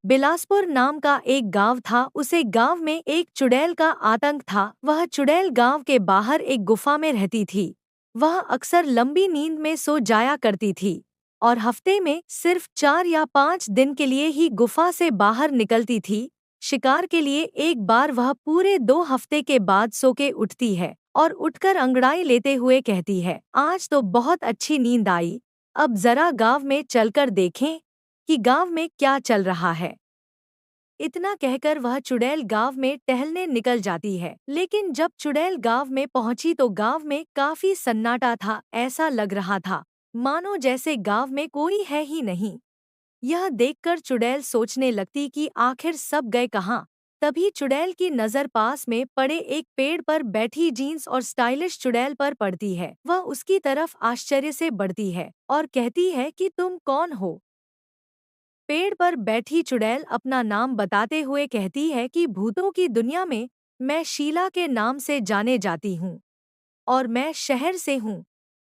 बिलासपुर नाम का एक गांव था। उसे गांव में एक चुड़ैल का आतंक था। वह चुड़ैल गांव के बाहर एक गुफा में रहती थी। वह अक्सर लंबी नींद में सो जाया करती थी और हफ्ते में सिर्फ 4 या 5 दिन के लिए ही गुफा से बाहर निकलती थी। शिकार के लिए एक बार वह पूरे 2 हफ्ते के बाद सो के उठती है और उठकर अंगड़ाई लेते हुए कहती है, आज तो बहुत अच्छी नींद आई। अब जरा गांव में चलकर देखें कि गांव में क्या चल रहा है। इतना कहकर वह चुड़ैल गांव में टहलने निकल जाती है। लेकिन जब चुड़ैल गांव में पहुंची तो गांव में काफी सन्नाटा था। ऐसा लग रहा था मानो जैसे गांव में कोई है ही नहीं। यह देखकर चुड़ैल सोचने लगती कि आखिर सब गए कहाँ। तभी चुड़ैल की नजर पास में पड़े एक पेड़ पर बैठी जीन्स और स्टाइलिश चुड़ैल पर पड़ती है। वह उसकी तरफ आश्चर्य से बढ़ती है और कहती है कि तुम कौन हो। पेड़ पर बैठी चुड़ैल अपना नाम बताते हुए कहती है कि भूतों की दुनिया में मैं शीला के नाम से जाने जाती हूँ और मैं शहर से हूँ।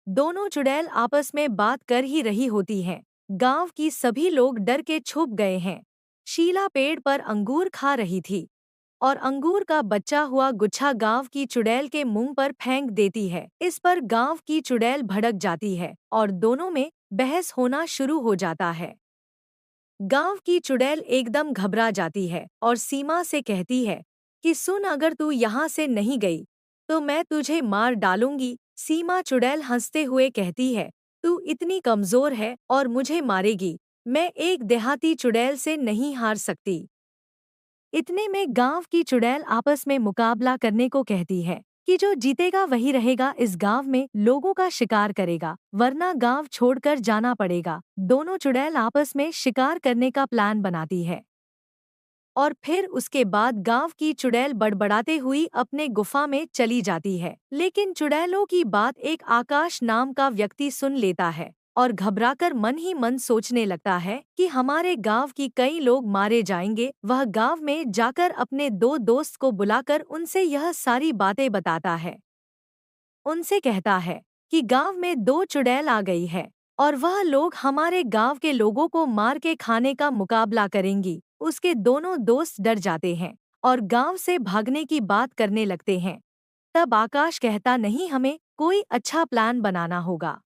दोनों चुड़ैल आपस में बात कर ही रही होती हैं। गांव की सभी लोग डर के छुप गए हैं। शीला पेड़ पर अंगूर खा रही थी और अंगूर का बचा हुआ गुच्छा गांव की चुड़ैल के मुंह पर फेंक देती है। इस पर गांव की चुड़ैल भड़क जाती है और दोनों में बहस होना शुरू हो जाता है। गांव की चुड़ैल एकदम घबरा जाती है और सीमा से कहती है कि सुन, अगर तू यहाँ से नहीं गई तो मैं तुझे मार डालूंगी। सीमा चुड़ैल हंसते हुए कहती है, तू इतनी कमजोर है और मुझे मारेगी। मैं एक देहाती चुड़ैल से नहीं हार सकती। इतने में गांव की चुड़ैल आपस में मुकाबला करने को कहती है कि जो जीतेगा वही रहेगा इस गांव में, लोगों का शिकार करेगा, वरना गांव छोड़कर जाना पड़ेगा। दोनों चुड़ैल आपस में शिकार करने का प्लान बनाती है और फिर उसके बाद गांव की चुड़ैल बड़बड़ाते हुई अपने गुफा में चली जाती है। लेकिन चुड़ैलों की बात एक आकाश नाम का व्यक्ति सुन लेता है और घबराकर मन ही मन सोचने लगता है कि हमारे गांव की कई लोग मारे जाएंगे। वह गांव में जाकर अपने 2 दोस्त को बुलाकर उनसे यह सारी बातें बताता है। उनसे कहता है कि गांव में 2 चुड़ैल आ गई है और वह लोग हमारे गांव के लोगों को मार के खाने का मुकाबला करेंगी। उसके दोनों दोस्त डर जाते हैं और गांव से भागने की बात करने लगते हैं। तब आकाश कहता, नहीं, हमें कोई अच्छा प्लान बनाना होगा।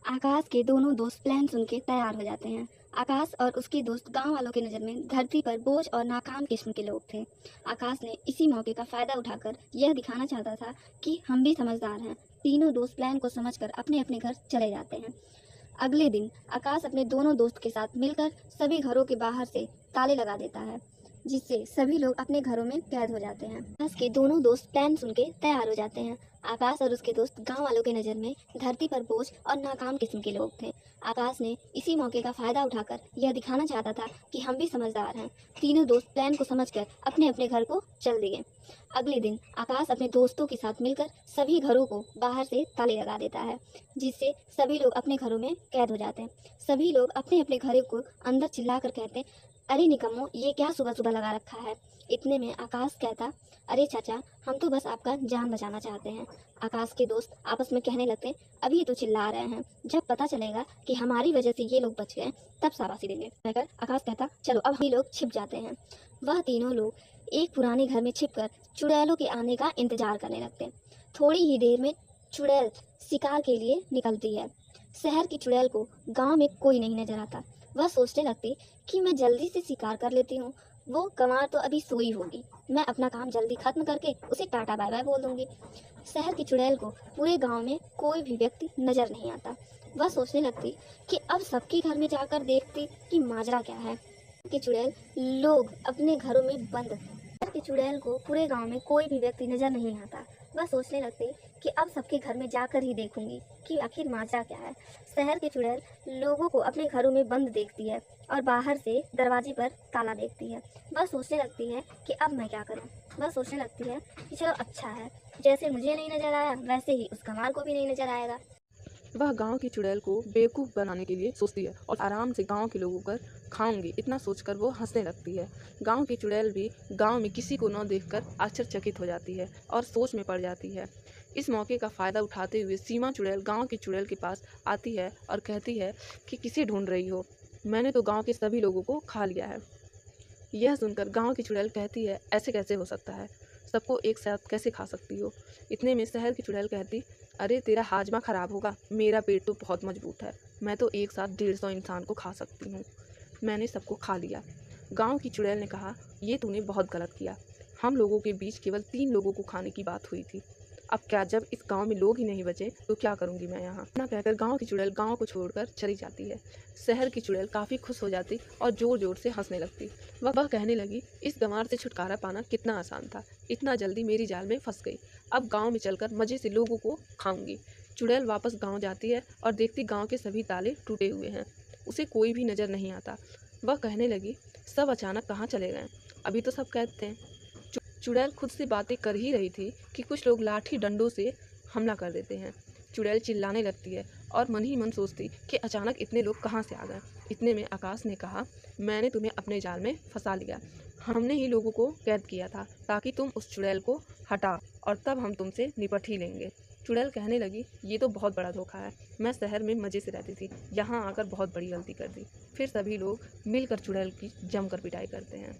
आकाश के दोनों दोस्त प्लान सुन के तैयार हो जाते हैं। आकाश और उसके दोस्त गांव वालों की नज़र में धरती पर बोझ और नाकाम किस्म के लोग थे। आकाश ने इसी मौके का फायदा उठाकर यह दिखाना चाहता था कि हम भी समझदार हैं। तीनों दोस्त प्लान को समझकर अपने अपने घर चले जाते हैं। अगले दिन आकाश अपने दोनों दोस्त के साथ मिलकर सभी घरों के बाहर से ताले लगा देता है, जिससे सभी लोग अपने घरों में कैद हो जाते हैं। आकाश के दोनों दोस्त प्लान सुन के तैयार हो जाते हैं। आकाश और उसके दोस्त गांव वालों की नज़र में धरती पर बोझ और नाकाम किस्म के लोग थे। आकाश ने इसी मौके का फायदा उठाकर यह दिखाना चाहता था कि हम भी समझदार हैं। तीनों दोस्त प्लान को समझकर अपने अपने घर को चल दिए। अगले दिन आकाश अपने दोस्तों के साथ मिलकर सभी घरों को बाहर से ताले लगा देता है, जिससे सभी लोग अपने घरों में कैद हो जाते हैं। सभी लोग अपने अपने घरों को अंदर चिल्लाकर कहते हैं, अरे निकम्मो, ये क्या सुबह सुबह लगा रखा है। इतने में आकाश कहता, अरे चाचा, हम तो बस आपका जान बचाना चाहते हैं। आकाश के दोस्त आपस में कहने लगते हैं, अभी तो चिल्ला रहे हैं, जब पता चलेगा कि हमारी वजह से ये लोग बच गए तब शाबाशी देंगे। कहकर आकाश कहता, चलो अब हम लोग छिप जाते हैं। वह तीनों लोग एक पुराने घर में छिपकर चुड़ैलों के आने का इंतजार करने लगते हैं। थोड़ी ही देर में चुड़ैल शिकार के लिए निकलती है। शहर की चुड़ैल को गांव में कोई नहीं नजर आता। वह सोचने लगती कि मैं जल्दी से शिकार कर लेती हूँ, वो गंवार तो अभी सोई होगी, मैं अपना काम जल्दी खत्म करके उसे टाटा बाय बाय बोल दूंगी। शहर की चुड़ैल को पूरे गांव में कोई भी व्यक्ति नजर नहीं आता। वह सोचने लगती कि अब सबके घर में जाकर देखती कि माजरा क्या है। कि चुड़ैल लोग अपने घरों में बंद। शहर की चुड़ैल को पूरे गांव में कोई भी व्यक्ति नजर नहीं आता। वह सोचने लगती कि अब सबके घर में जाकर ही देखूंगी कि आखिर माजरा क्या है। शहर की चुड़ैल लोगों को अपने घरों में बंद देखती है और बाहर से दरवाजे पर ताला देखती है। वह सोचने लगती है कि अब मैं क्या करूं। वह सोचने लगती है कि चलो अच्छा है, जैसे मुझे नहीं नजर आया वैसे ही उस कमाल को भी नहीं नजर आएगा। वह गांव की चुड़ैल को बेवकूफ़ बनाने के लिए सोचती है और आराम से गांव के लोगों को खाऊंगी, इतना सोचकर वो हंसने लगती है। गांव की चुड़ैल भी गांव में किसी को न देखकर आश्चर्यचकित हो जाती है और सोच में पड़ जाती है। इस मौके का फ़ायदा उठाते हुए सीमा चुड़ैल गांव की चुड़ैल के पास आती है और कहती है कि किसे ढूंढ रही हो, मैंने तो गांव के सभी लोगों को खा लिया है। यह सुनकर गांव की चुड़ैल कहती है, ऐसे कैसे हो सकता है, सबको एक साथ कैसे खा सकती हो। इतने में शहर की चुड़ैल कहती, अरे तेरा हाजमा खराब होगा, मेरा पेट तो बहुत मजबूत है, मैं तो एक साथ 150 इंसान को खा सकती हूँ। मैंने सबको खा लिया। गांव की चुड़ैल ने कहा, ये तूने बहुत गलत किया, हम लोगों के बीच केवल 3 लोगों को खाने की बात हुई थी, अब क्या जब इस गांव में लोग ही नहीं बचे तो क्या करूंगी मैं यहाँ। इतना कहकर गांव की चुड़ैल गांव को छोड़कर चली जाती है। शहर की चुड़ैल काफ़ी खुश हो जाती और ज़ोर ज़ोर से हंसने लगती। वह कहने लगी, इस गंवार से छुटकारा पाना कितना आसान था, इतना जल्दी मेरी जाल में फंस गई, अब गाँव में चलकर मज़े से लोगों को खाऊंगी। चुड़ैल वापस गाँव जाती है और देखती गाँव के सभी ताले टूटे हुए हैं, उसे कोई भी नज़र नहीं आता। वह कहने लगी, सब अचानक कहाँ चले गए, अभी तो सब कहते हैं। चुड़ैल खुद से बातें कर ही रही थी कि कुछ लोग लाठी डंडों से हमला कर देते हैं। चुड़ैल चिल्लाने लगती है और मन ही मन सोचती कि अचानक इतने लोग कहाँ से आ गए। इतने में आकाश ने कहा, मैंने तुम्हें अपने जाल में फंसा लिया, हमने ही लोगों को कैद किया था ताकि तुम उस चुड़ैल को हटा और तब हम तुमसे निपट ही लेंगे। चुड़ैल कहने लगी, ये तो बहुत बड़ा धोखा है, मैं शहर में मज़े से रहती थी, यहाँ आकर बहुत बड़ी गलती कर दी। फिर सभी लोग मिलकर चुड़ैल की जमकर पिटाई करते हैं।